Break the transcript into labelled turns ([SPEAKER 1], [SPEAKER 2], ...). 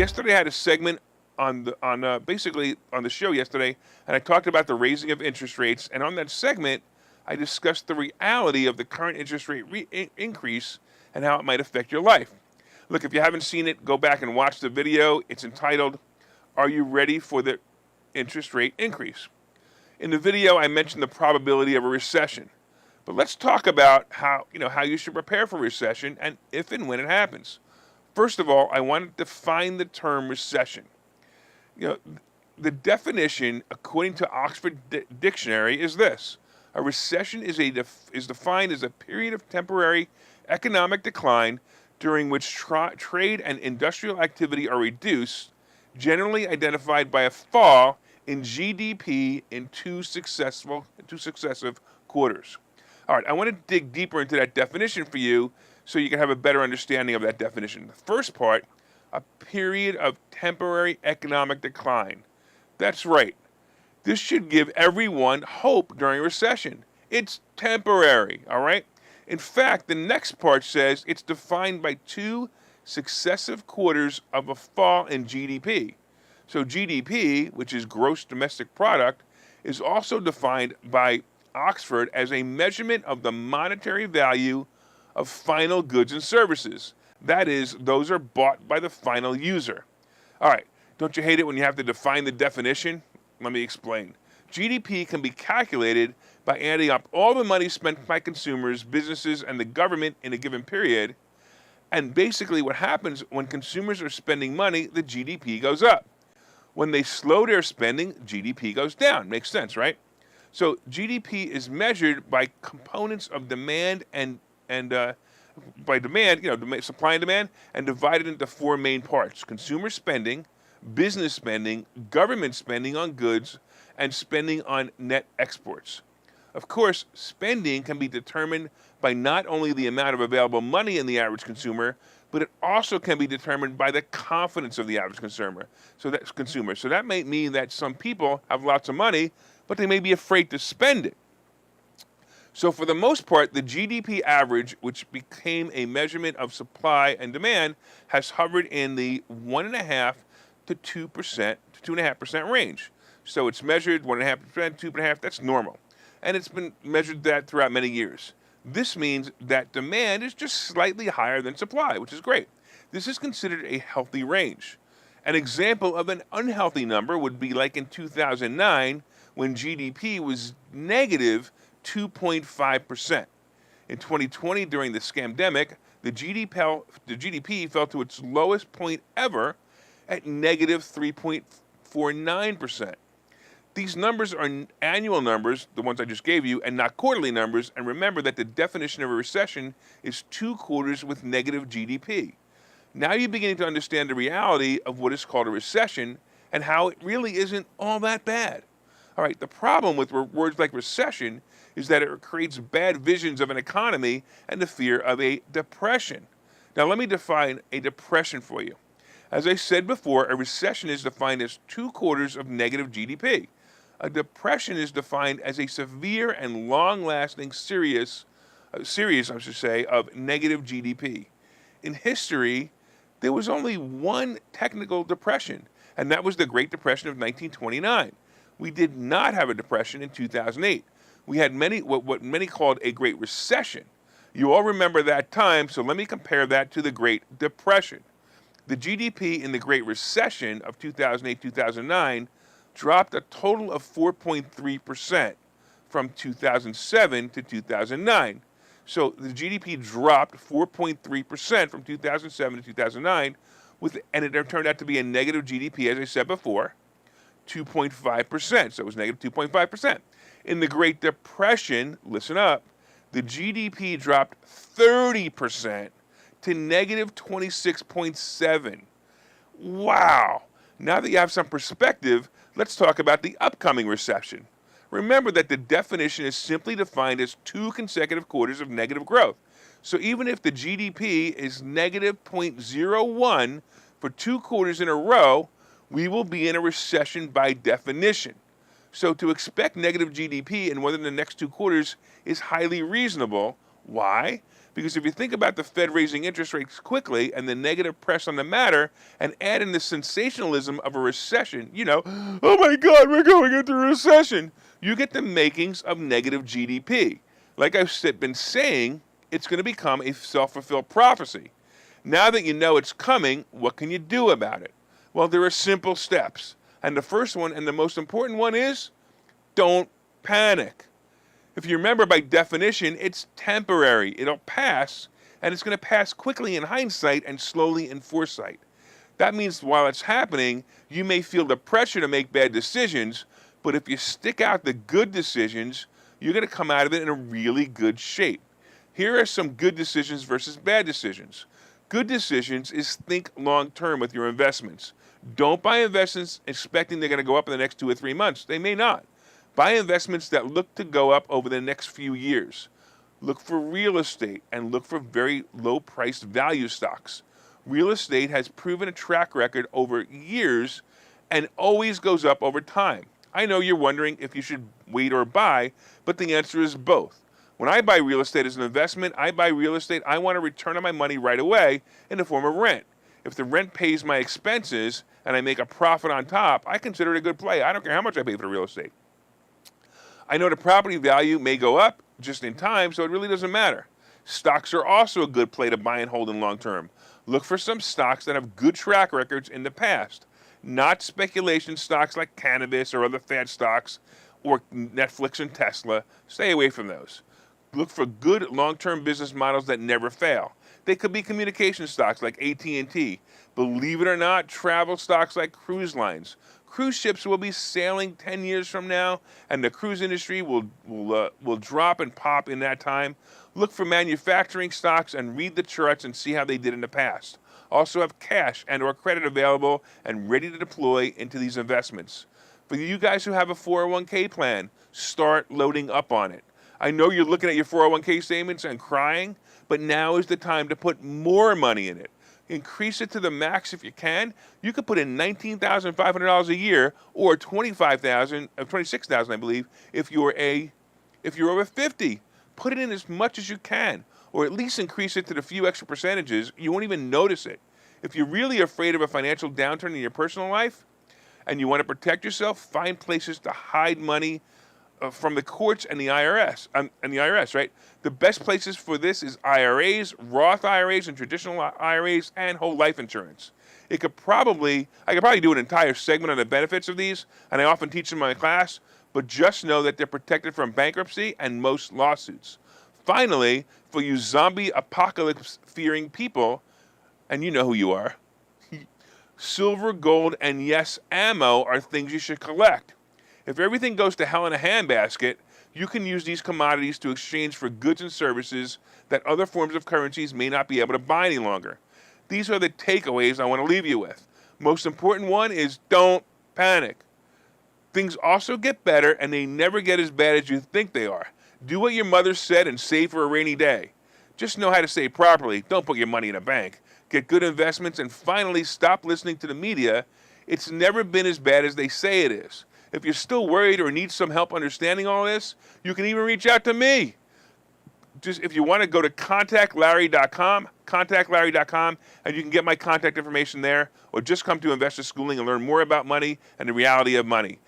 [SPEAKER 1] Yesterday I had a segment basically on the show yesterday, and I talked about the raising of interest rates. And on that segment, I discussed the reality of the current interest rate increase and how it might affect your life. Look, if you haven't seen it, go back and watch the video. It's entitled, "Are You Ready for the Interest Rate Increase?" In the video, I mentioned the probability of a recession. But let's talk about how you should prepare for a recession and if and when it happens. First of all, I want to define the term recession. You know, the definition, according to Oxford Dictionary, is this: a recession is defined as a period of temporary economic decline during which trade and industrial activity are reduced, generally identified by a fall in GDP in two successive quarters. All right, I want to dig deeper into that definition for you so you can have a better understanding of that definition. The first part, a period of temporary economic decline. That's right. This should give everyone hope during a recession. It's temporary, all right? In fact, the next part says it's defined by two successive quarters of a fall in GDP. So GDP, which is gross domestic product, is also defined by Oxford as a measurement of the monetary value of final goods and services. That is, those are bought by the final user. All right, don't you hate it when you have to define the definition? Let me explain. GDP can be calculated by adding up all the money spent by consumers, businesses, and the government in a given period. And basically what happens when consumers are spending money, the GDP goes up. When they slow their spending, GDP goes down. Makes sense, right? So GDP is measured by components of demand and by demand, supply and demand, and divided into four main parts: consumer spending, business spending, government spending on goods, and spending on net exports. Of course, spending can be determined by not only the amount of available money in the average consumer, but it also can be determined by the confidence of the average consumer. So that may mean that some people have lots of money, but they may be afraid to spend it. So for the most part, the GDP average, which became a measurement of supply and demand, has hovered in the 1.5% to 2% to 2.5% range. So it's measured 1.5%, 2.5%, that's normal. And it's been measured that throughout many years. This means that demand is just slightly higher than supply, which is great. This is considered a healthy range. An example of an unhealthy number would be like in 2009, when GDP was negative 2.5%. In 2020, during the scamdemic, the GDP fell to its lowest point ever at negative 3.49%. These numbers are annual numbers, the ones I just gave you, and not quarterly numbers. And remember that the definition of a recession is 2 quarters with negative GDP. Now you're beginning to understand the reality of what is called a recession and how it really isn't all that bad. All right, the problem with words like recession is that it creates bad visions of an economy and the fear of a depression. Now let me define a depression for you. As I said before, a recession is defined as 2 quarters of negative GDP. A depression is defined as a severe and long-lasting series, of negative GDP. In history, there was only one technical depression, and that was the Great Depression of 1929. We did not have a depression in 2008. We had what many called a Great Recession. You all remember that time, so let me compare that to the Great Depression. The GDP in the Great Recession of 2008-2009 dropped a total of 4.3% from 2007 to 2009. So the GDP dropped 4.3% from 2007 to 2009, and it turned out to be a negative GDP, as I said before, 2.5%. So it was negative 2.5%. In the Great Depression, listen up, the GDP dropped 30% to negative 26.7. Wow. Now that you have some perspective, let's talk about the upcoming recession. Remember that the definition is simply defined as 2 consecutive quarters of negative growth. So even if the GDP is negative 0.01 for 2 quarters in a row, we will be in a recession by definition. So to expect negative GDP in more than the next 2 quarters is highly reasonable. Why? Because if you think about the Fed raising interest rates quickly and the negative press on the matter and add in the sensationalism of a recession, oh my God, we're going into a recession, you get the makings of negative GDP. Like been saying, it's going to become a self-fulfilled prophecy. Now that you know it's coming, what can you do about it? Well, there are simple steps. And the first one and the most important one is don't panic. If you remember, by definition, it's temporary. It'll pass, and it's going to pass quickly in hindsight and slowly in foresight. That means while it's happening, you may feel the pressure to make bad decisions, but if you stick out the good decisions, you're going to come out of it in a really good shape. Here are some good decisions versus bad decisions. Good decisions is think long-term with your investments. Don't buy investments expecting they're going to go up in the next 2 or 3 months. They may not. Buy investments that look to go up over the next few years. Look for real estate and look for very low-priced value stocks. Real estate has proven a track record over years and always goes up over time. I know you're wondering if you should wait or buy, but the answer is both. When I buy real estate as an investment, I buy real estate I want a return on my money right away in the form of rent. If the rent pays my expenses and I make a profit on top, I consider it a good play. I don't care how much I pay for the real estate. I know the property value may go up just in time, so it really doesn't matter. Stocks are also a good play to buy and hold in long term. Look for some stocks that have good track records in the past, not speculation stocks like cannabis or other fad stocks or Netflix and Tesla. Stay away from those. Look for good long-term business models that never fail. They could be communication stocks like AT&T. Believe it or not, travel stocks like cruise lines. Cruise ships will be sailing 10 years from now, and the cruise industry will drop and pop in that time. Look for manufacturing stocks and read the charts and see how they did in the past. Also have cash and or credit available and ready to deploy into these investments. For you guys who have a 401k plan, start loading up on it. I know you're looking at your 401k statements and crying, but now is the time to put more money in it. Increase it to the max if you can. You could put in $19,500 a year or $26,000, I believe, if you're over 50. Put it in as much as you can, or at least increase it to the few extra percentages. You won't even notice it. If you're really afraid of a financial downturn in your personal life and you want to protect yourself, find places to hide money from the courts and the IRS, right? The best places for this is IRAs, Roth IRAs, and traditional IRAs, and whole life insurance. I could probably do an entire segment on the benefits of these, and I often teach them in my class, but just know that they're protected from bankruptcy and most lawsuits. Finally, for you zombie apocalypse fearing people, and you know who you are, silver, gold, and yes, ammo are things you should collect. If everything goes to hell in a handbasket, you can use these commodities to exchange for goods and services that other forms of currencies may not be able to buy any longer. These are the takeaways I want to leave you with. Most important one is don't panic. Things also get better, and they never get as bad as you think they are. Do what your mother said and save for a rainy day. Just know how to save properly. Don't put your money in a bank. Get good investments, and finally stop listening to the media. It's never been as bad as they say it is. If you're still worried or need some help understanding all this, you can even reach out to me. Just if you want to go to contactlarry.com, and you can get my contact information there, or just come to Investor Schooling and learn more about money and the reality of money.